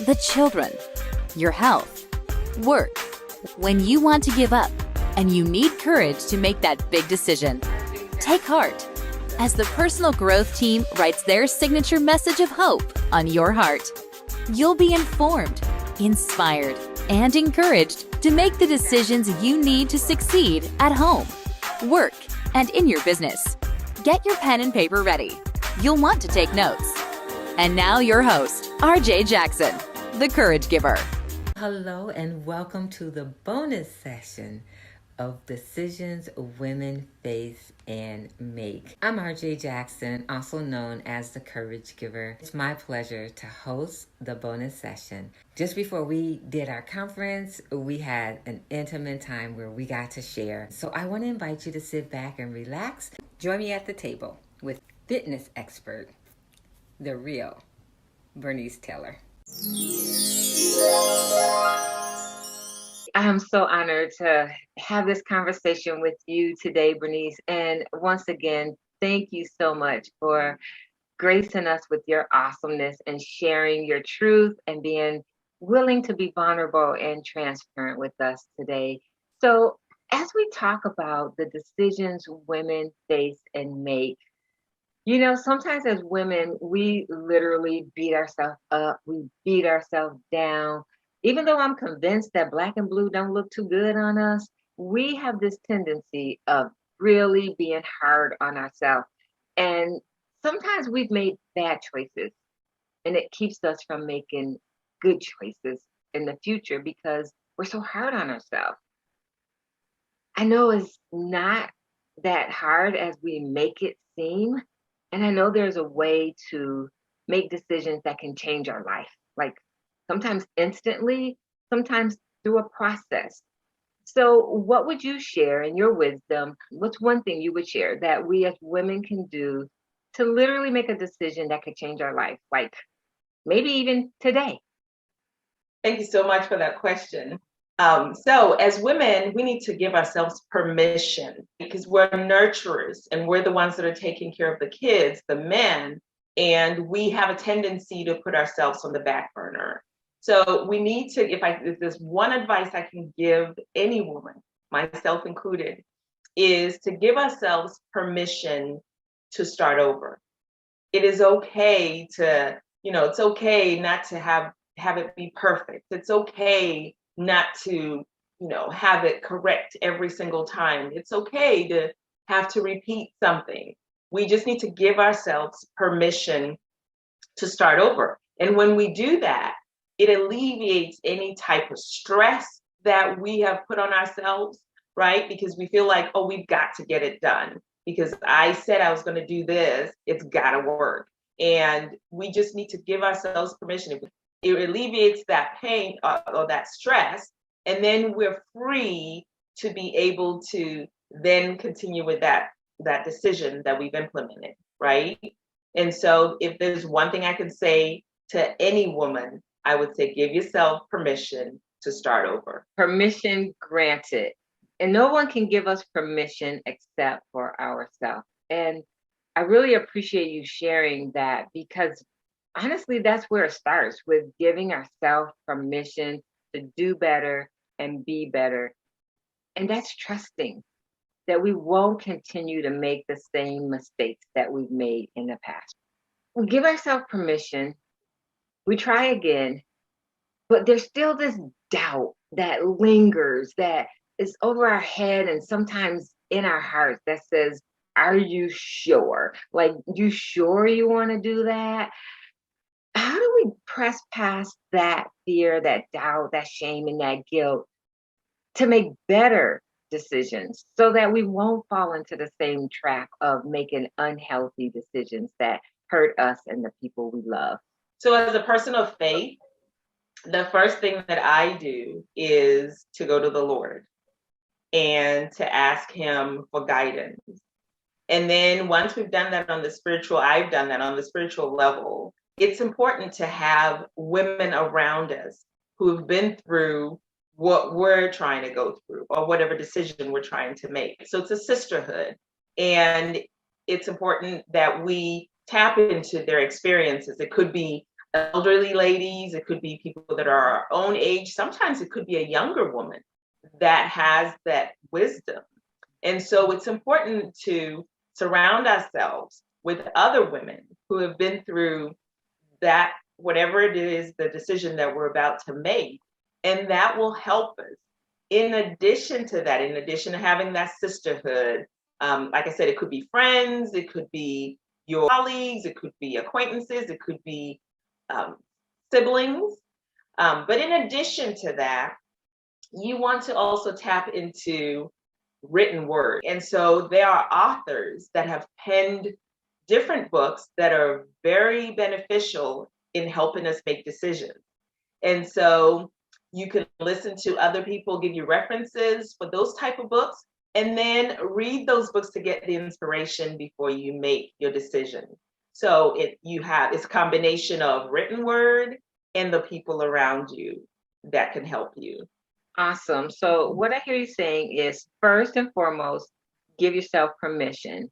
the children, your health, work. When you want to give up and you need courage to make that big decision, take heart as the Personal Growth Team writes their signature message of hope on your heart. You'll be informed, inspired, and encouraged to make the decisions you need to succeed at home, work, and in your business. Get your pen and paper ready. You'll want to take notes. And now your host, RJ Jackson, the Courage Giver. Hello and welcome to the bonus session of Decisions Women Face and Make. I'm RJ Jackson, also known as the Courage Giver. It's my pleasure to host the bonus session. Just before we did our conference, we had an intimate time where we got to share. So I want to invite you to sit back and relax. Join me at the table with fitness expert, the real Bernice Taylor. I am so honored to have this conversation with you today, Bernice. And once again, thank you so much for gracing us with your awesomeness and sharing your truth and being willing to be vulnerable and transparent with us today. So as we talk about the decisions women face and make, you know, sometimes as women, we literally beat ourselves up. We beat ourselves down. Even though I'm convinced that black and blue don't look too good on us, we have this tendency of really being hard on ourselves. And sometimes we've made bad choices, and it keeps us from making good choices in the future because we're so hard on ourselves. I know it's not that hard as we make it seem. And I know there's a way to make decisions that can change our life, like sometimes instantly, sometimes through a process. So what would you share in your wisdom? What's one thing you would share that we as women can do to literally make a decision that could change our life, like maybe even today? Thank you so much for that question. So as women, we need to give ourselves permission because we're nurturers and we're the ones that are taking care of the kids, the men, and we have a tendency to put ourselves on the back burner. So we need to, if there's one advice I can give any woman, myself included, is to give ourselves permission to start over. It is okay to, it's okay not to have it be perfect. It's okay not to, have it correct every single time. It's okay to have to repeat something. We just need to give ourselves permission to start over. And when we do that, it alleviates any type of stress that we have put on ourselves, right? Because we feel like, oh, we've got to get it done because I said I was going to do this. It's got to work. And we just need to give ourselves permission. It alleviates that pain or that stress, and then we're free to be able to then continue with that decision that we've implemented, right? And so if there's one thing I can say to any woman, I would say give yourself permission to start over. Permission granted. And no one can give us permission except for ourselves. And I really appreciate you sharing that because honestly, that's where it starts, with giving ourselves permission to do better and be better. And that's trusting that we won't continue to make the same mistakes that we've made in the past. We give ourselves permission, we try again, but there's still this doubt that lingers, that is over our head and sometimes in our hearts that says, are you sure? Like, you sure you want to do that? How do we press past that fear, that doubt, that shame, and that guilt to make better decisions so that we won't fall into the same trap of making unhealthy decisions that hurt us and the people we love? So as a person of faith, the first thing that I do is to go to the Lord and to ask him for guidance. And then once we've done that I've done that on the spiritual level, it's important to have women around us who've been through what we're trying to go through or whatever decision we're trying to make. So it's a sisterhood. And it's important that we tap into their experiences. It could be elderly ladies, it could be people that are our own age. Sometimes it could be a younger woman that has that wisdom. And so it's important to surround ourselves with other women who have been through that, whatever it is, the decision that we're about to make. And that will help us. In addition to that, in addition to having that sisterhood, like I said, it could be friends, it could be your colleagues, it could be acquaintances, it could be siblings. But in addition to that, you want to also tap into written word. And so there are authors that have penned different books that are very beneficial in helping us make decisions. And so you can listen to other people give you references for those type of books, and then read those books to get the inspiration before you make your decision. So it's a combination of written word and the people around you that can help you. Awesome. So what I hear you saying is, first and foremost, give yourself permission,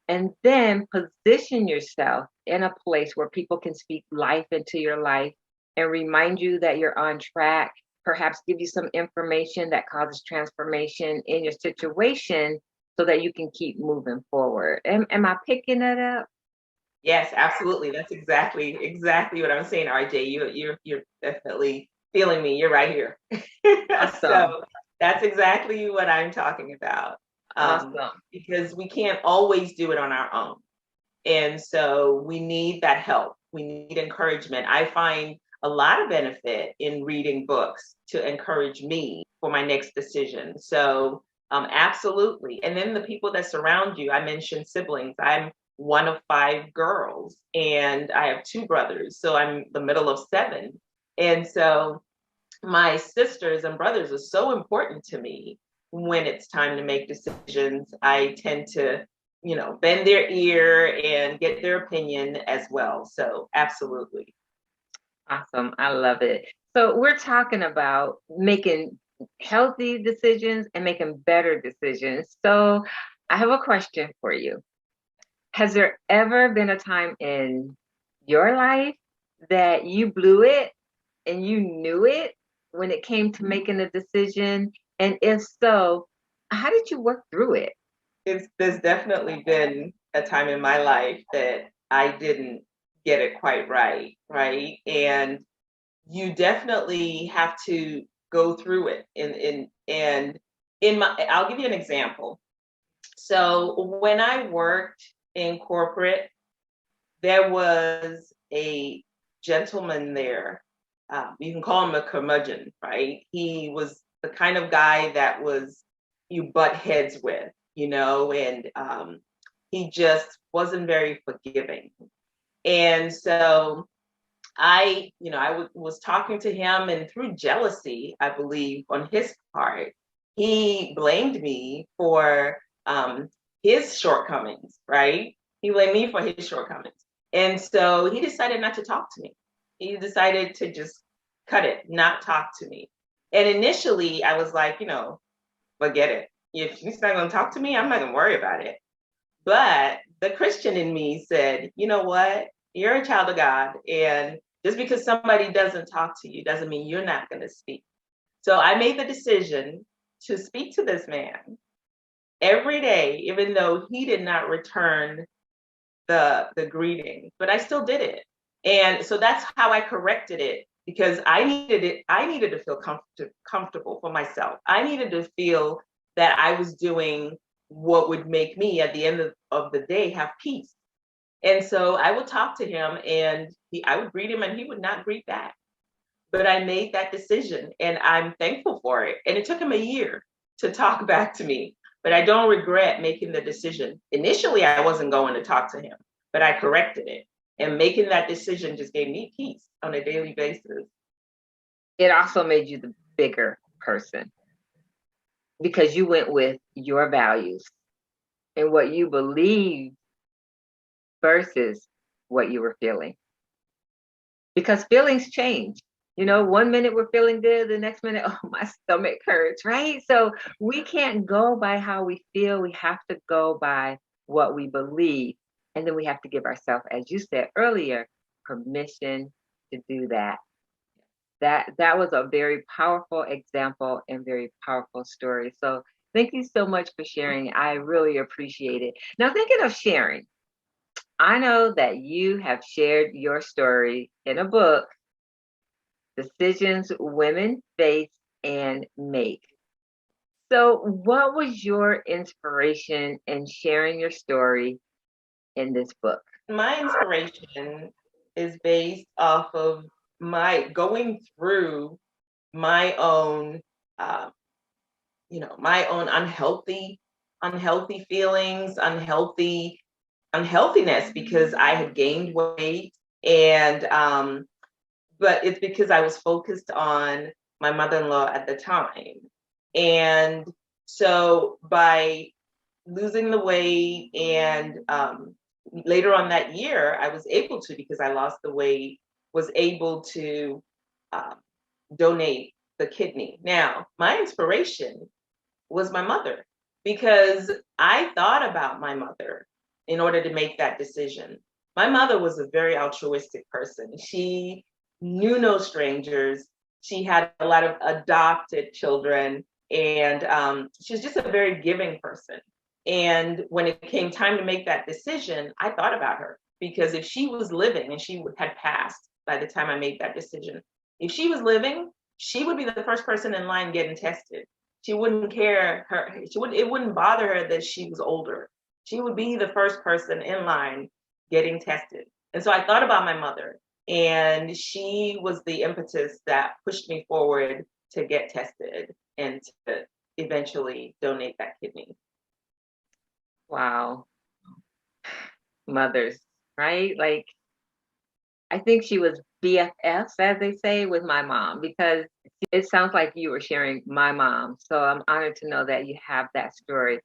and then position yourself in a place where people can speak life into your life and remind you that you're on track, perhaps give you some information that causes transformation in your situation so that you can keep moving forward. Am I picking that up? Yes, absolutely. That's exactly what I'm saying, RJ. You're definitely feeling me. You're right here. Awesome. So that's exactly what I'm talking about. Awesome. Because we can't always do it on our own. And so we need that help. We need encouragement. I find a lot of benefit in reading books to encourage me for my next decision. So absolutely. And then the people that surround you, I mentioned siblings. I'm one of 5 girls, and I have 2 brothers. So I'm the middle of 7. And so my sisters and brothers are so important to me when it's time to make decisions. I tend to, bend their ear and get their opinion as well. So absolutely. Awesome. I love it. So we're talking about making healthy decisions and making better decisions. So I have a question for you. Has there ever been a time in your life that you blew it and you knew it when it came to making a decision? And if so, how did you work through it? There's definitely been a time in my life that I didn't get it quite right, right? And you definitely have to go through it. I'll give you an example. So when I worked in corporate, there was a gentleman there. You can call him a curmudgeon, right? He was the kind of guy that you butt heads with, and he just wasn't very forgiving. And so I was talking to him, and through jealousy, I believe, on his part, he blamed me for his shortcomings, right? He blamed me for his shortcomings. And so he decided not to talk to me. He decided to just cut it, not talk to me. And initially I was like, forget it. If he's not going to talk to me, I'm not going to worry about it. But the Christian in me said, you know what? You're a child of God. And just because somebody doesn't talk to you doesn't mean you're not going to speak. So I made the decision to speak to this man every day, even though he did not return the greeting, but I still did it. And so that's how I corrected it, because I needed to feel comfortable for myself. I needed to feel that I was doing what would make me at the end of the day have peace. And so I would talk to him, and I would greet him and he would not greet back. But I made that decision, and I'm thankful for it. And it took him a year to talk back to me, but I don't regret making the decision. Initially, I wasn't going to talk to him, but I corrected it. And making that decision just gave me peace on a daily basis. It also made you the bigger person, because you went with your values and what you believed versus what you were feeling. Because feelings change. 1 minute we're feeling good, the next minute, oh, my stomach hurts, right? So we can't go by how we feel. We have to go by what we believe. And then we have to give ourselves, as you said earlier, permission to do that. That was a very powerful example and very powerful story. So thank you so much for sharing. I really appreciate it. Now, thinking of sharing, I know that you have shared your story in a book, Decisions Women Face and Make. So, what was your inspiration in sharing your story in this book? My inspiration is based off of my going through my own, uh, my own unhealthy feelings, unhealthiness because I had gained weight, and but it's because I was focused on my mother-in-law at the time, and so by losing the weight and later on that year, I was able to, because I lost the weight, was able to um, donate the kidney. Now, my inspiration was my mother, because I thought about my mother in order to make that decision. My mother was a very altruistic person. She knew no strangers. She had a lot of adopted children, and she was just a very giving person. And when it came time to make that decision, I thought about her, because if she was living, and had passed by the time I made that decision, if she was living, she would be the first person in line getting tested. She wouldn't care it wouldn't bother her that she was older. She would be the first person in line getting tested. And so I thought about my mother, and she was the impetus that pushed me forward to get tested and to eventually donate that kidney. Wow. Mothers, right? Like, I think she was BFFs, as they say, with my mom, because it sounds like you were sharing my mom. So I'm honored to know that you have that story,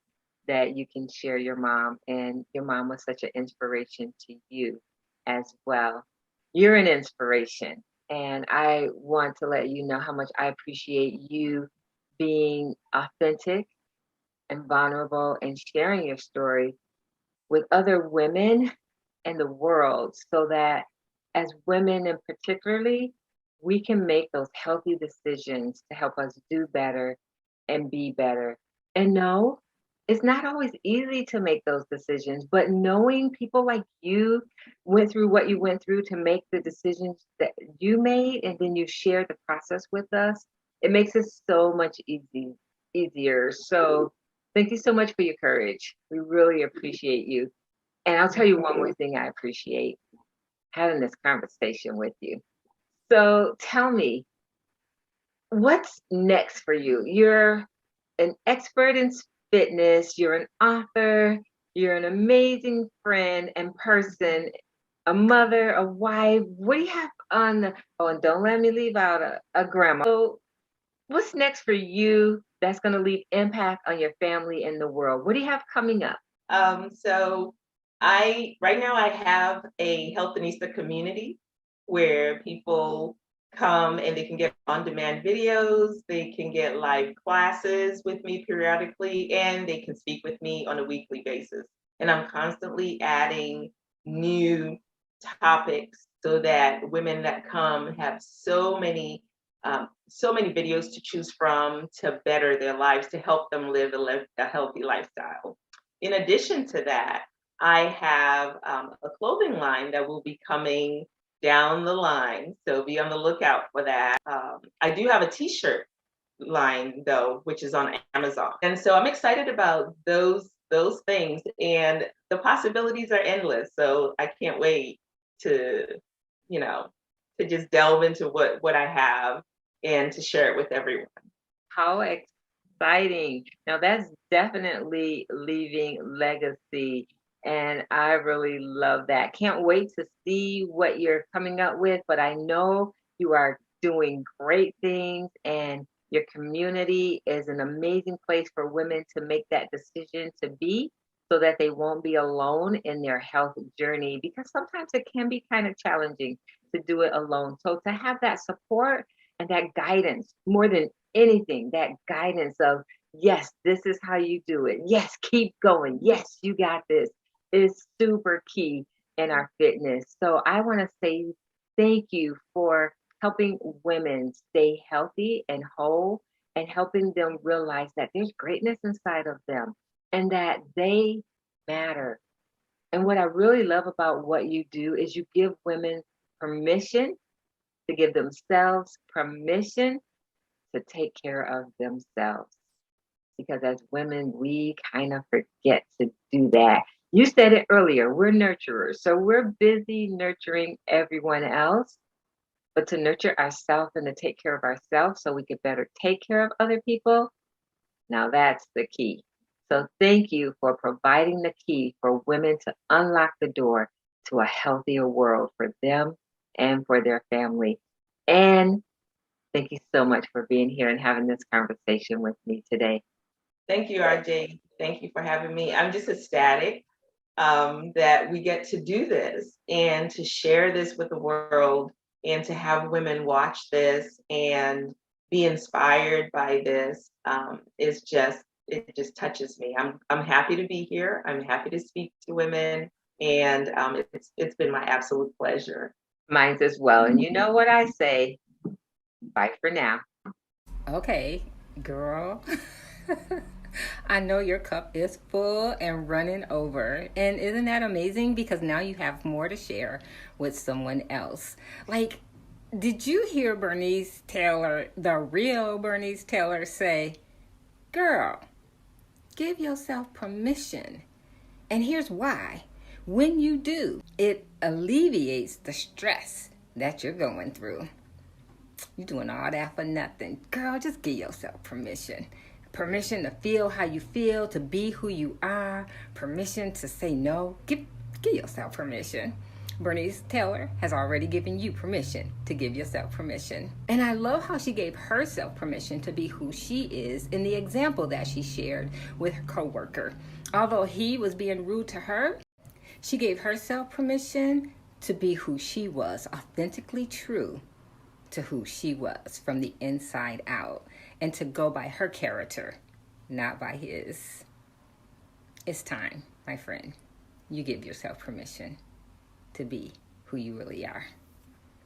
that you can share your mom, and your mom was such an inspiration to you as well. You're an inspiration, and I want to let you know how much I appreciate you being authentic and vulnerable and sharing your story with other women in the world, so that as women in particularly, we can make those healthy decisions to help us do better and be better. And no, it's not always easy to make those decisions, but knowing people like you went through what you went through to make the decisions that you made, and then you shared the process with us, it makes it so much easier. So thank you so much for your courage. We really appreciate you. And I'll tell you one more thing I appreciate: having this conversation with you. So tell me, what's next for you? You're an expert in fitness, you're an author, you're an amazing friend and person, a mother, a wife. What do you have on the, oh, and don't let me leave out a grandma. So what's next for you that's going to leave impact on your family and the world? What do you have coming up? So right now I have a Healthinista community where people come and they can get on-demand videos, they can get live classes with me periodically, and they can speak with me on a weekly basis. And I'm constantly adding new topics so that women that come have so many videos to choose from to better their lives, to help them live a healthy lifestyle. In addition to that, I have a clothing line that will be coming down the line, so be on the lookout for that. I do have a t-shirt line though, which is on Amazon, and so I'm excited about those things, and the possibilities are endless. So I can't wait to to just delve into what I have and to share it with everyone. How exciting. Now that's definitely leaving legacy. And I really love that. Can't wait to see what you're coming up with, but I know you are doing great things, and your community is an amazing place for women to make that decision to be, so that they won't be alone in their health journey, because sometimes it can be kind of challenging to do it alone. So to have that support and that guidance, more than anything, that guidance of, yes, this is how you do it. Yes, keep going. Yes, you got this, is super key in our fitness. So I want to say thank you for helping women stay healthy and whole and helping them realize that there's greatness inside of them and that they matter. And what I really love about what you do is you give women permission to give themselves permission to take care of themselves. Because as women, we kind of forget to do that. You said it earlier, we're nurturers. So we're busy nurturing everyone else, but to nurture ourselves and to take care of ourselves so we could better take care of other people, now that's the key. So thank you for providing the key for women to unlock the door to a healthier world for them and for their family. And thank you so much for being here and having this conversation with me today. Thank you, RJ. Thank you for having me. I'm just ecstatic that we get to do this and to share this with the world and to have women watch this and be inspired by this. It just touches me. I'm happy to be here. I'm happy to speak to women, and it's been my absolute pleasure. Mine as well. And you know what I say? Bye for now. Okay, girl. I know your cup is full and running over. And isn't that amazing? Because now you have more to share with someone else. Like, did you hear Bernice Taylor, the real Bernice Taylor, say, girl, give yourself permission. And here's why. When you do, it alleviates the stress that you're going through. You're doing all that for nothing. Girl, just give yourself permission. Permission to feel how you feel, to be who you are. Permission to say no. Give yourself permission. Bernice Taylor has already given you permission to give yourself permission. And I love how she gave herself permission to be who she is in the example that she shared with her coworker. Although he was being rude to her, she gave herself permission to be who she was, authentically true to who she was from the inside out, and to go by her character, not by his. It's time, my friend. You give yourself permission to be who you really are.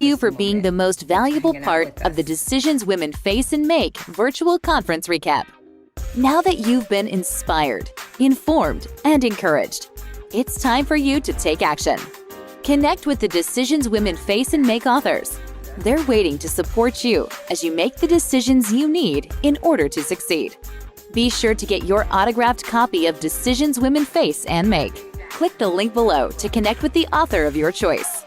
Thank you for being the most valuable part of the Decisions Women Face and Make virtual conference recap. Now that you've been inspired, informed, and encouraged, it's time for you to take action. Connect with the Decisions Women Face and Make authors. They're waiting to support you as you make the decisions you need in order to succeed. Be sure to get your autographed copy of Decisions Women Face and Make. Click the link below to connect with the author of your choice.